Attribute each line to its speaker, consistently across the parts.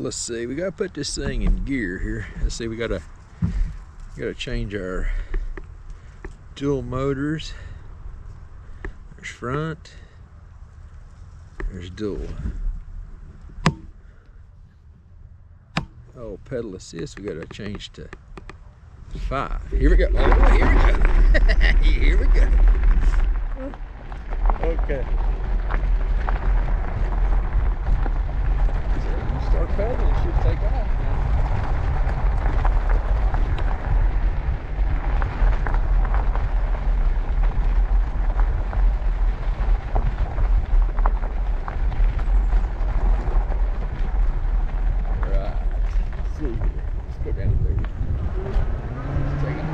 Speaker 1: let's see, we gotta put this thing in gear here. Let's see, we gotta change our dual motors. There's front, there's dual. Oh, pedal assist, we gotta change to 5. Here we go. Oh, here we go. Here we go. Okay. So start pedaling, it should take off now. Right. Let's see here. Let's go down there. Let's take it.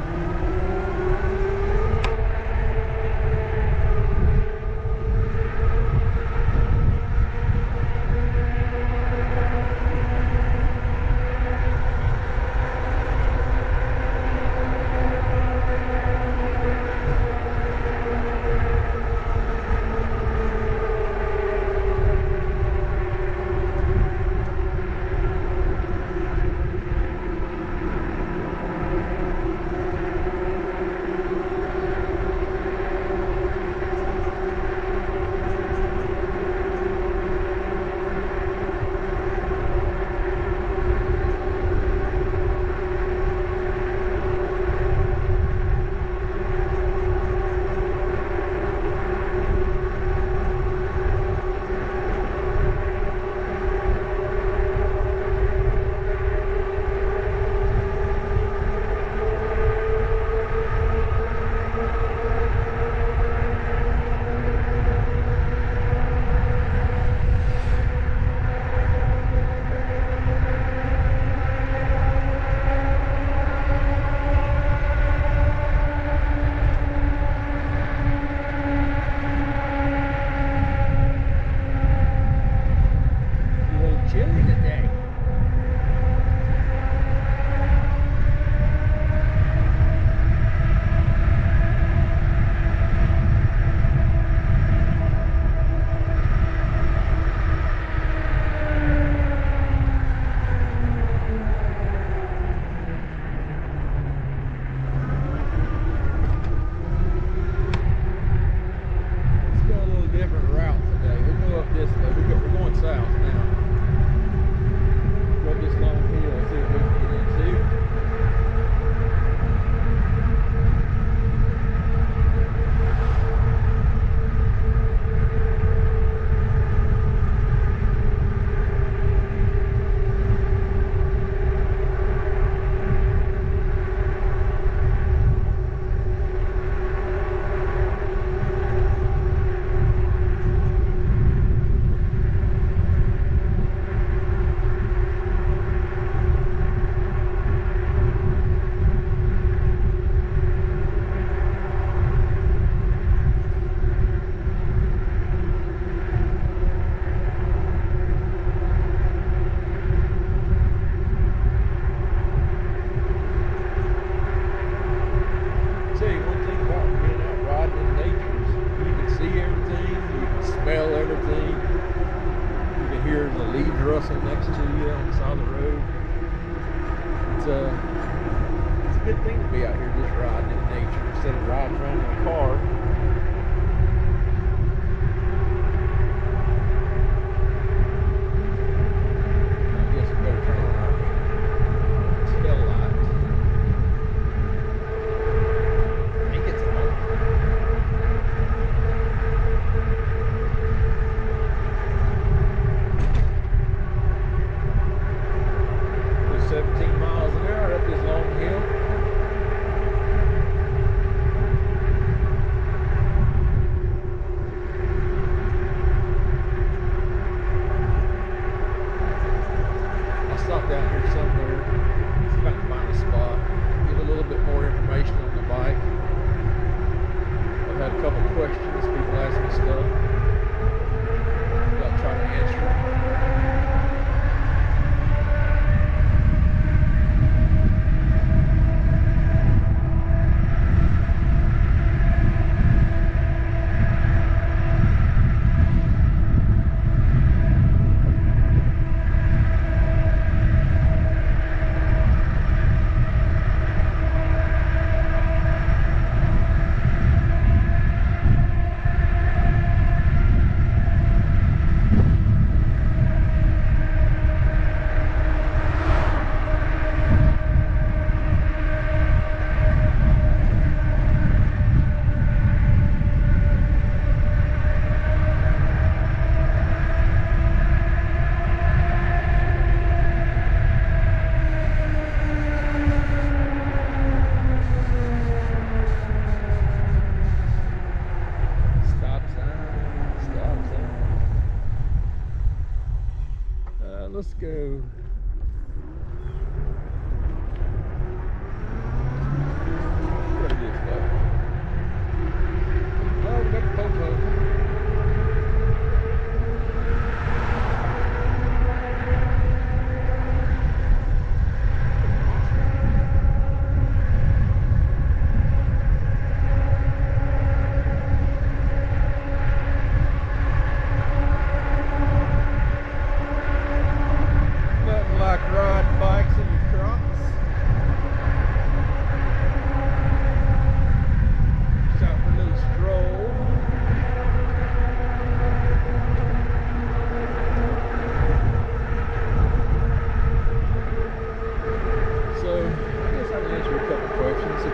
Speaker 1: Rustle next to you on the side of the road. It's a good thing to be out here just riding in nature instead of riding around in a car. I guess we better turn on our tail light. I think it's on. 17 miles an hour up this long hill.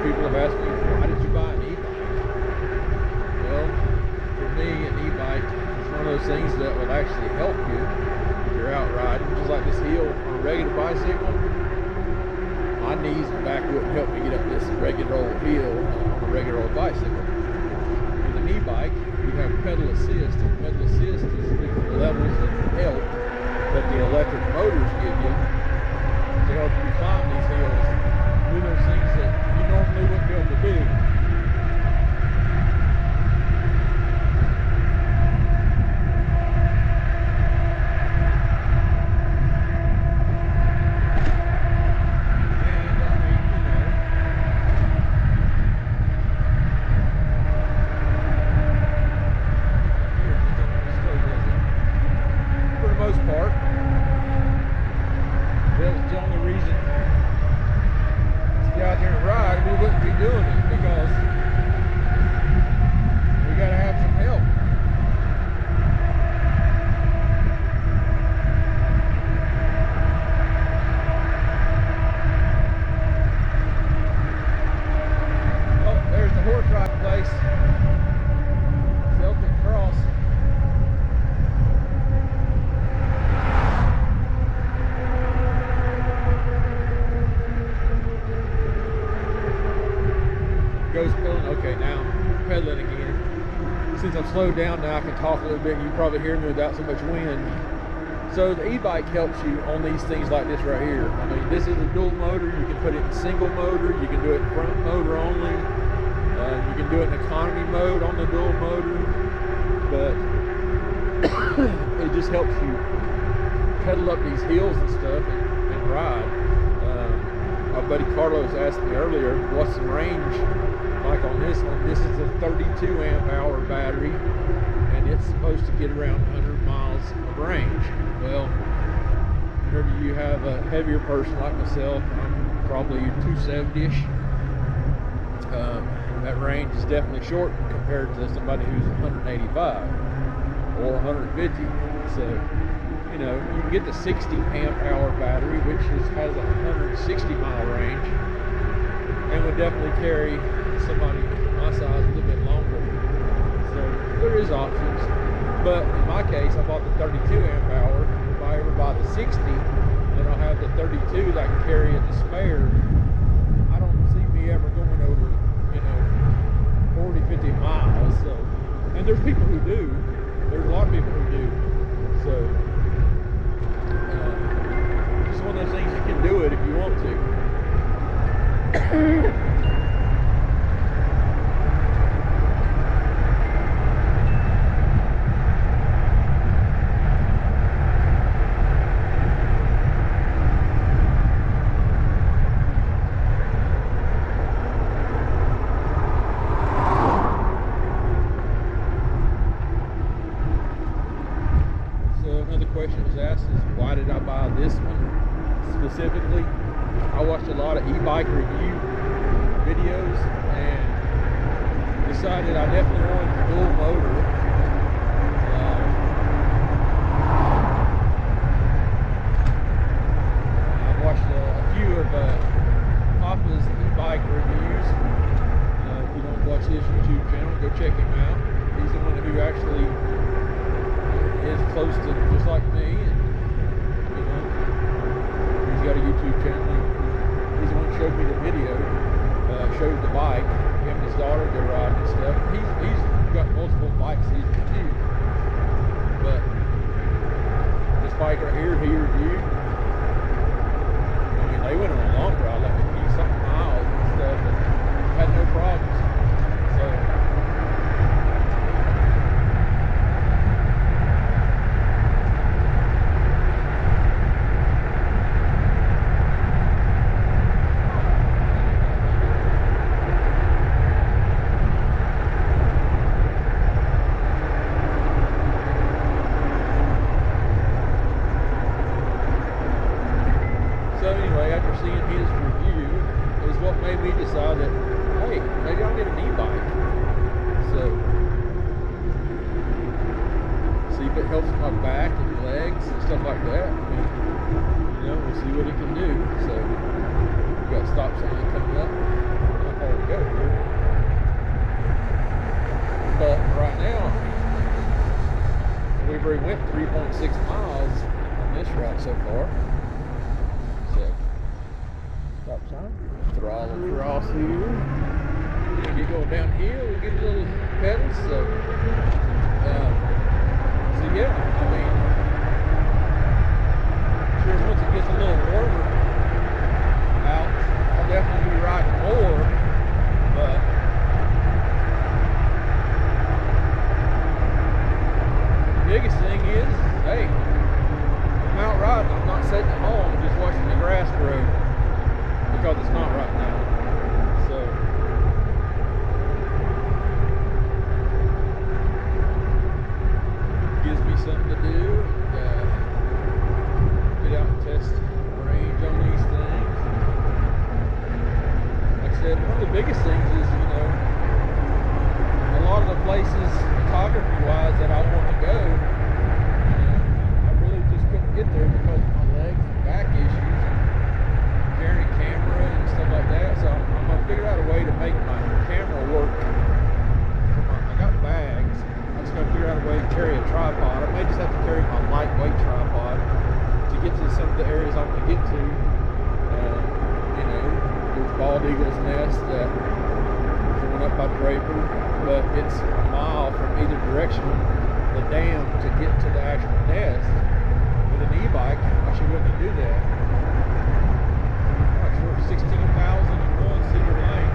Speaker 1: people have asked me, why did you buy an e-bike? Well, for me, an e-bike is one of those things that will actually help you if you're out riding. Just like this hill on a regular bicycle, my knees and back wouldn't help me get up this regular old hill on a regular old bicycle. With an e-bike, you have pedal assist, and pedal assist is different levels of help that the electric motors give you to help you climb these hills, do those things that you normally wouldn't be able to do. Okay, now I'm pedaling again. Since I'm slowed down now, I can talk a little bit. You can probably hear me without so much wind. So the e-bike helps you on these things like this right here. I mean, this is a dual motor. You can put it in single motor. You can do it in front motor only. You can do it in economy mode on the dual motor. But it just helps you pedal up these hills and stuff and ride. My buddy Carlos asked me earlier, what's the range like on this one? This is a 32 amp hour battery, and it's supposed to get around 100 miles of range. Well, whenever you have a heavier person like myself, I'm probably 270-ish. That range is definitely shortened compared to somebody who's 185 or 150. So, you know, you can get the 60 amp hour battery, which has a 160 mile range, and would definitely carry somebody my size a little bit longer. So there is options, but in my case, I bought the 32 amp hour. If I ever buy the 60, then I'll have the 32 that I can carry as a spare. I don't see me ever going over, 40, 50 miles. So, and there's people who do. There's a lot of people who do. So it's one of those things, you can do it if you want to. Question was asked is, why did I buy this one specifically? I watched a lot of e-bike review videos and decided I definitely wanted the dual motor. I watched a few of Papa's e-bike reviews. If you don't watch his YouTube channel, go check him out. He's the one who actually is close to just like me, and he's got a YouTube channel. He's the one who showed me the video, showed the bike. Him and his daughter go riding and stuff. He's got multiple bikes he's reviewed, but this bike right here he reviewed. I mean, they went on a long ride, like 50-something miles and stuff, and had no problems. So. After seeing his review is what made me decide that, hey, maybe I'll get an e-bike. So, see if it helps my back and legs and stuff like that. I mean, we'll see what it can do. So, we got stop sign coming up. went 3.6 miles on this route so far. So, about time to throttle across here. We get going downhill, we get a little pedals. So yeah, I mean, sure, once it gets a little warmer out, I'll definitely be riding more, but the biggest thing is, hey, I'm out riding. I'm not sitting at home just watching the grass grow, because it's not right now. So gives me something to do, and get out and test range on these things. Like I said, one of the biggest things is, you know, a lot of the places photography wise that I want to go, I really just couldn't get there because of my legs and back issues and carrying camera and stuff like that. So I'm gonna figure out a way to make my camera work. I got bags. I'm just gonna figure out a way to carry a tripod. I may just have to carry my lightweight tripod to get to some of the areas I want to get to. You know, there's bald eagle's nest that went up by Draper, but it's a mile from either direction of the dam to get to the actual nest. With an e-bike, I should wouldn't do that. It's worth 16,001 Cedar Lane.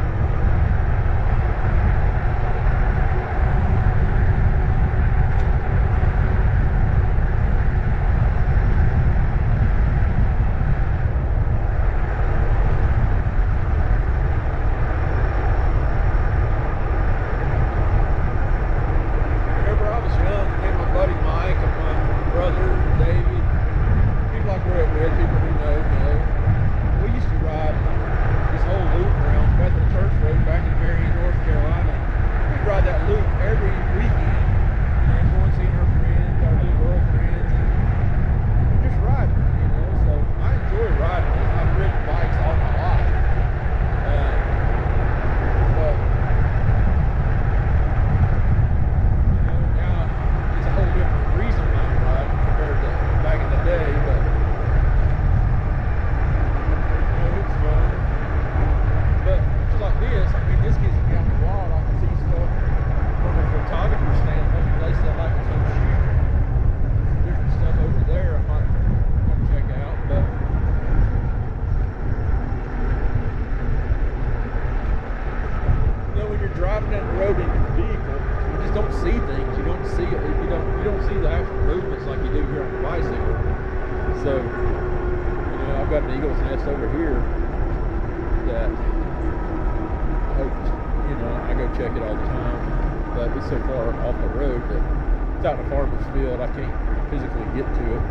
Speaker 1: I can't physically get to it,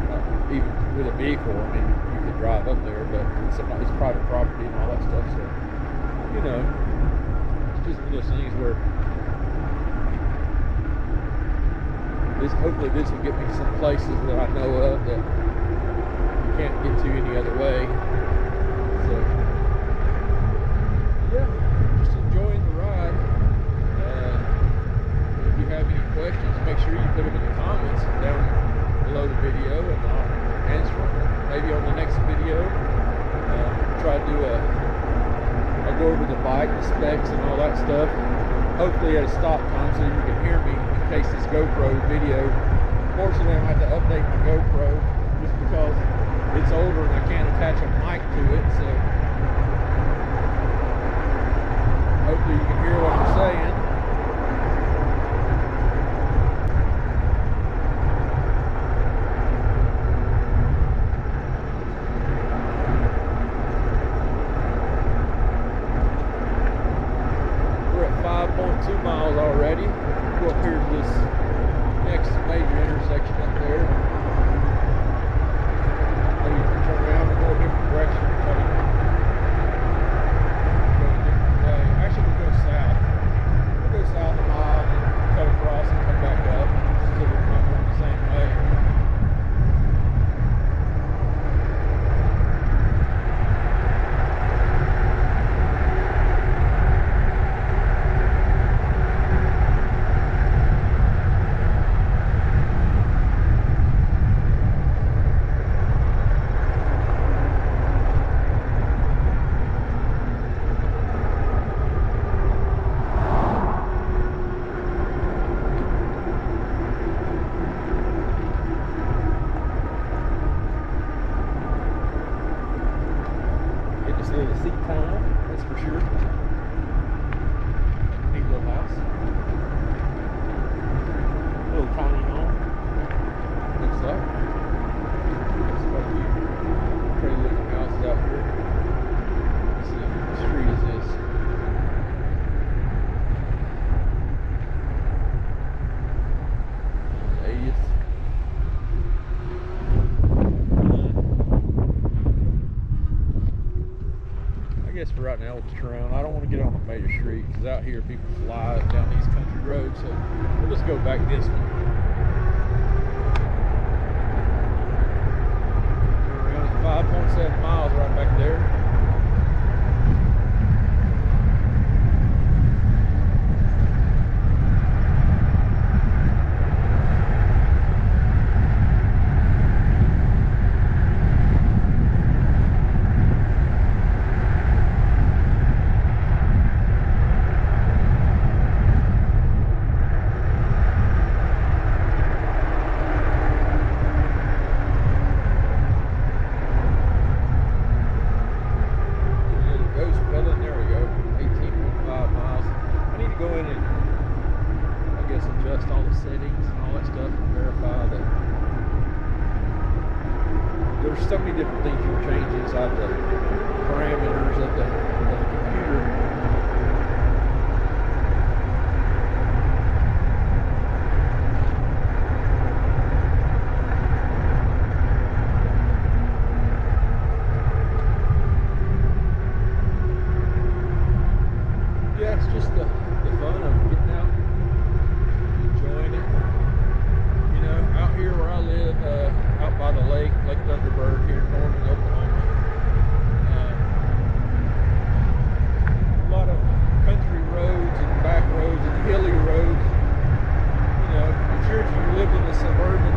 Speaker 1: even with a vehicle. I mean, you could drive up there, but it's private property and all that stuff. So, you know, it's just one of those things where hopefully this will get me to some places that I know of that you can't get to any other way. So, yeah, just enjoying the ride. If you have any questions, make sure you put them in the comments down below the video, and I'll answer them. Maybe on the next video, try to do I'll go over the bike, the specs, and all that stuff. Hopefully at a stop time so you can hear me in case this GoPro video. Fortunately, I'm going to have to update my GoPro just because it's older and I can't attach a mic to it. So hopefully you can hear what I'm saying. Maybe turn around and go a different direction. right now with the terrain. I don't want to get on a major street because out here people fly down these country roads. So we'll just go back this one. Around 5.7 miles right back there. Adjust all the settings and all that stuff and verify that there's so many different things you can change inside the parameters of the computer. Yeah, it's just the fun of getting out. Out here where I live, out by the lake, Lake Thunderbird here in northern Oklahoma, a lot of country roads and back roads and hilly roads. You know, I'm sure if you lived in a suburban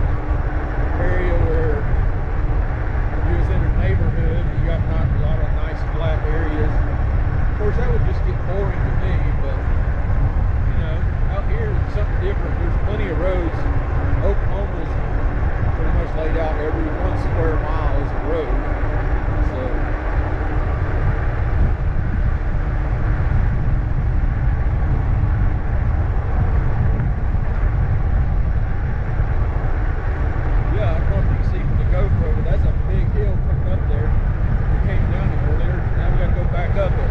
Speaker 1: area where you was in a neighborhood and you got not a lot of nice flat areas, of course that would just get boring to me, but you know, out here it's something different. There's plenty of roads. Oklahoma's pretty much laid out every 1 square mile is a road. So yeah, I don't know if you can see from the GoPro, but that's a big hill coming up there. We came down it earlier, now we gotta go back up it.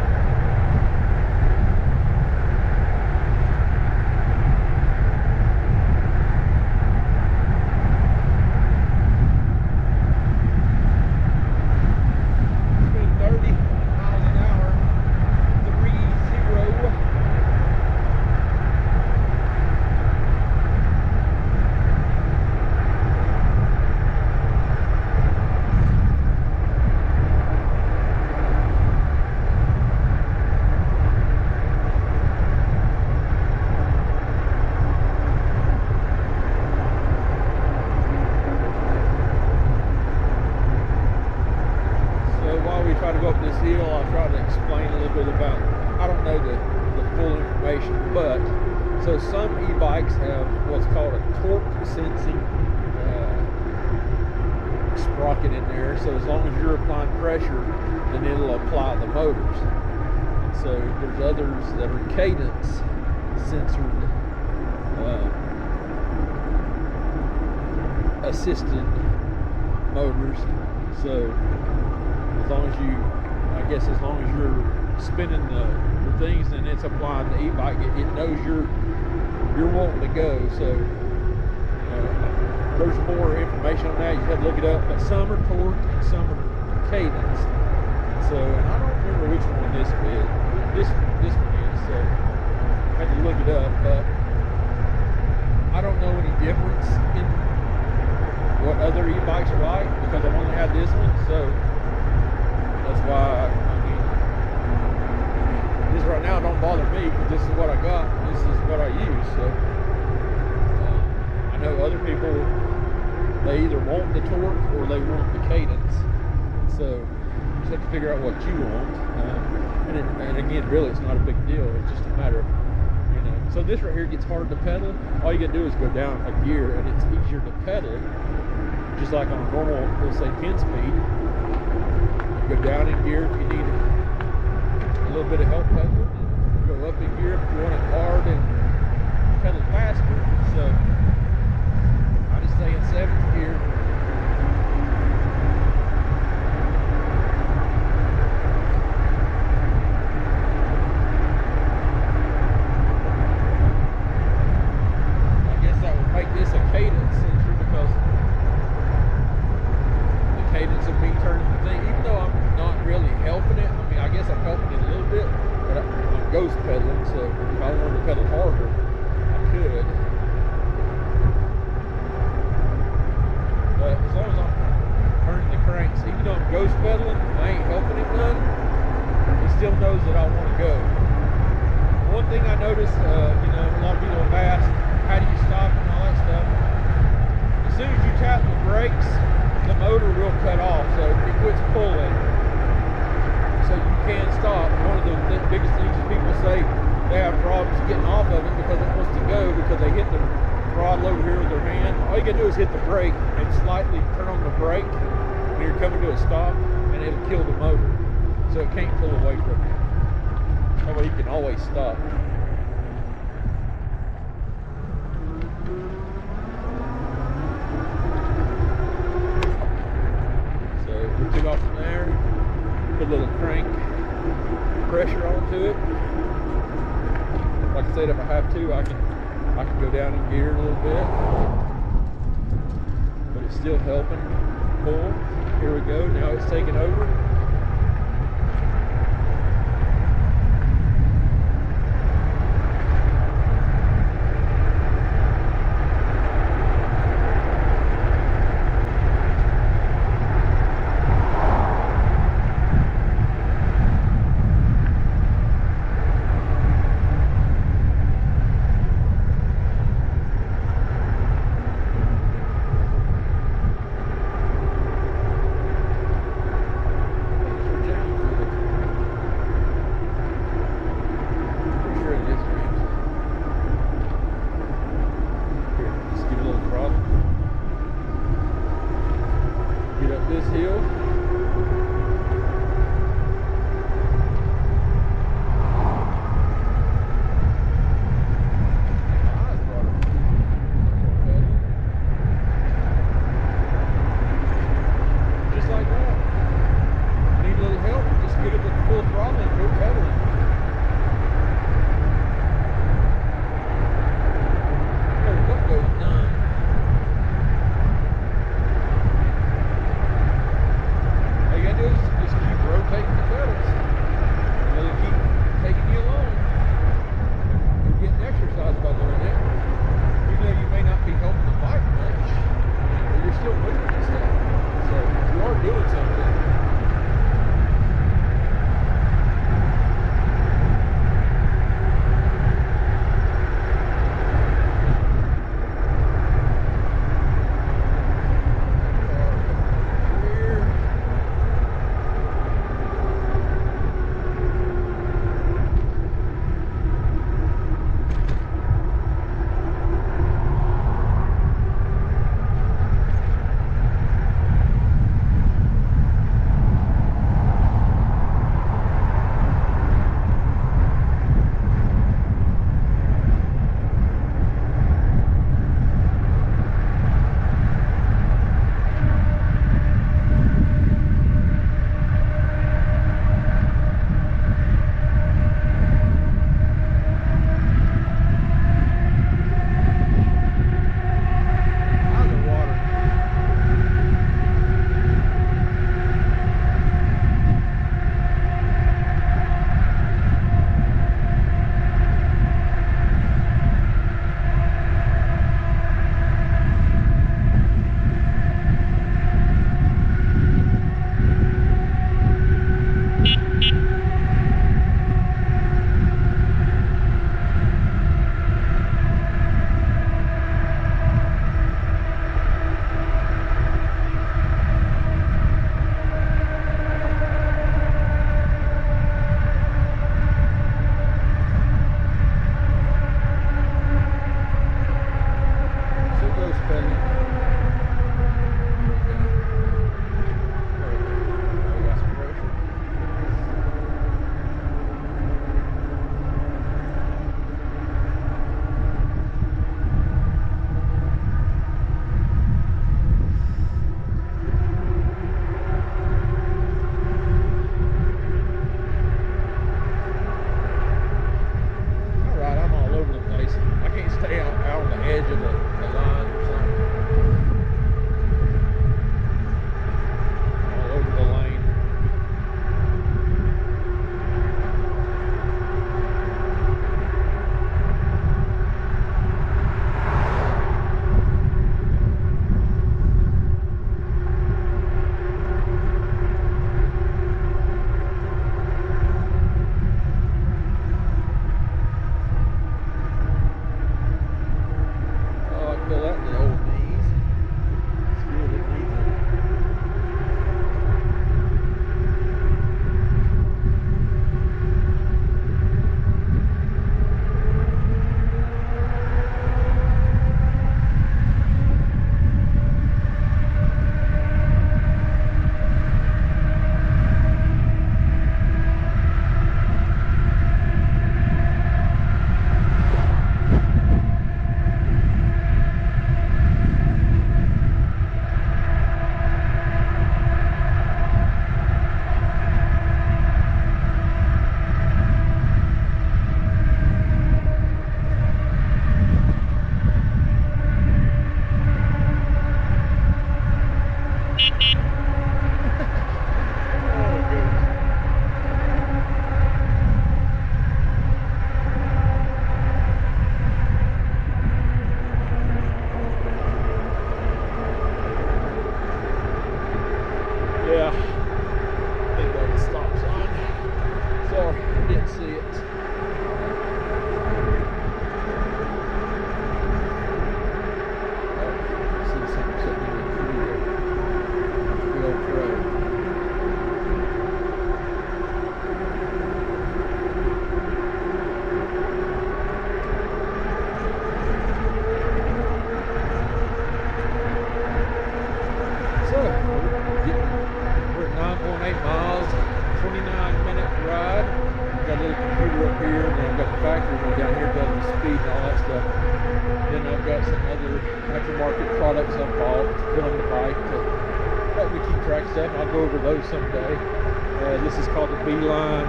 Speaker 1: Try to go up this hill, I'll try to explain a little bit about, I don't know the full information, but so some e-bikes have what's called a torque sensing sprocket in there, so as long as you're applying pressure, then it'll apply the motors. And so there's others that are cadence censored assisted motors. So as long as as long as you're spinning the things and it's applying the e-bike, it knows you're wanting to go. So there's more information on that. You have to look it up. But some are torque and some are cadence. So, and I don't remember which one this is. This one is. So I have to look it up. But I don't know any difference in what other e-bikes are like because I've only had this one. So that's why, this right now don't bother me because this is what I got. This is what I use. So I know other people, they either want the torque or they want the cadence. So you just have to figure out what you want. And again, really, it's not a big deal. It's just a matter of, So this right here gets hard to pedal. All you gotta do is go down a gear, and it's easier to pedal, just like on a normal, let's say 10 speed. Go down in gear if you need a little bit of help pedaling, and go up in gear if you want it hard and pedal faster. So I just stay in 7th gear. I guess that would make this a cadence sensor because the cadence of me turning the thing, even though I'm not really helping it. I mean, I guess I'm helping it a little ghost pedaling, so if I wanted to pedal harder, I could. But as long as I'm turning the cranks, even though I'm ghost pedaling, I ain't helping him none, he still knows that I want to go. One thing I noticed, you know, a lot of people have asked, how do you stop and all that stuff? As soon as you tap the brakes, the motor will cut off, so it quits pulling. So you can stop. One of the biggest things is people say they have problems getting off of it because it wants to go because they hit the throttle over here with their hand. All you gotta do is hit the brake and slightly turn on the brake when you're coming to a stop, and it'll kill the motor. So it can't pull away from you. That way you can always stop. So we took off from there, put a little crank pressure onto it. Like I said, if I have to, I can go down in gear a little bit, but it's still helping pull. Here we go. Now it's taking over. speed and all that stuff. Then I've got some other aftermarket products I've bought to put on the bike to help me keep track of stuff. I'll go over those someday. This is called the Beeline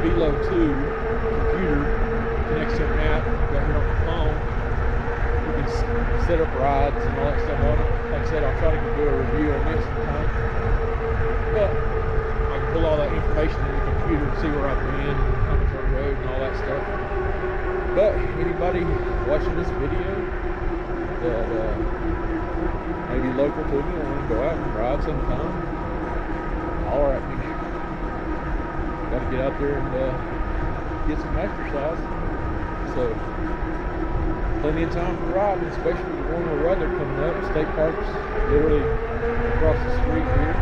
Speaker 1: Velo 2 computer. Connects to an app I've got here on the phone. You can set up rides and all that stuff on it. Like I said, I'll try to do a review on this sometime. But I can pull all that information in the computer and see where I've been and how much I rode and all that stuff. But anybody watching this video that may be local to me and want to go out and ride sometime, holler at me. Got to get out there and get some exercise. So plenty of time for riding, especially with warmer weather coming up. State Park's literally across the street here.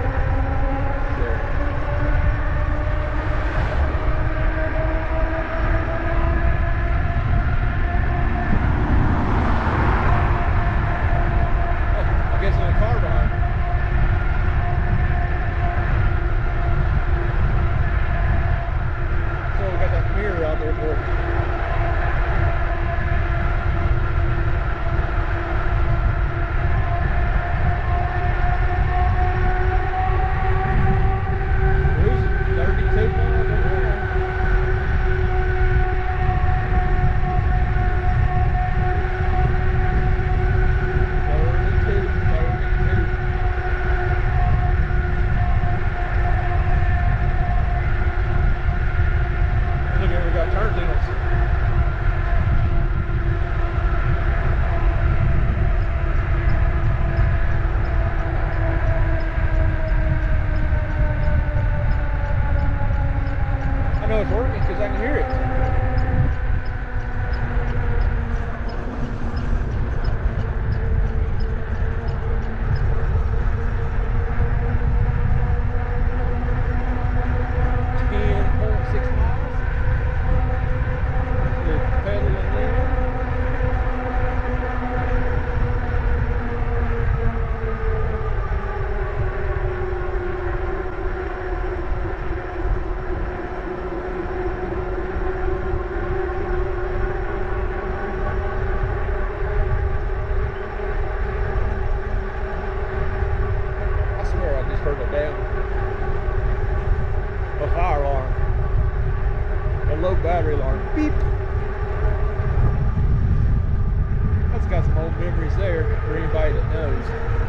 Speaker 1: It's working because I can hear it. A fire alarm, a low battery alarm, beep. That's got some old memories there for anybody that knows.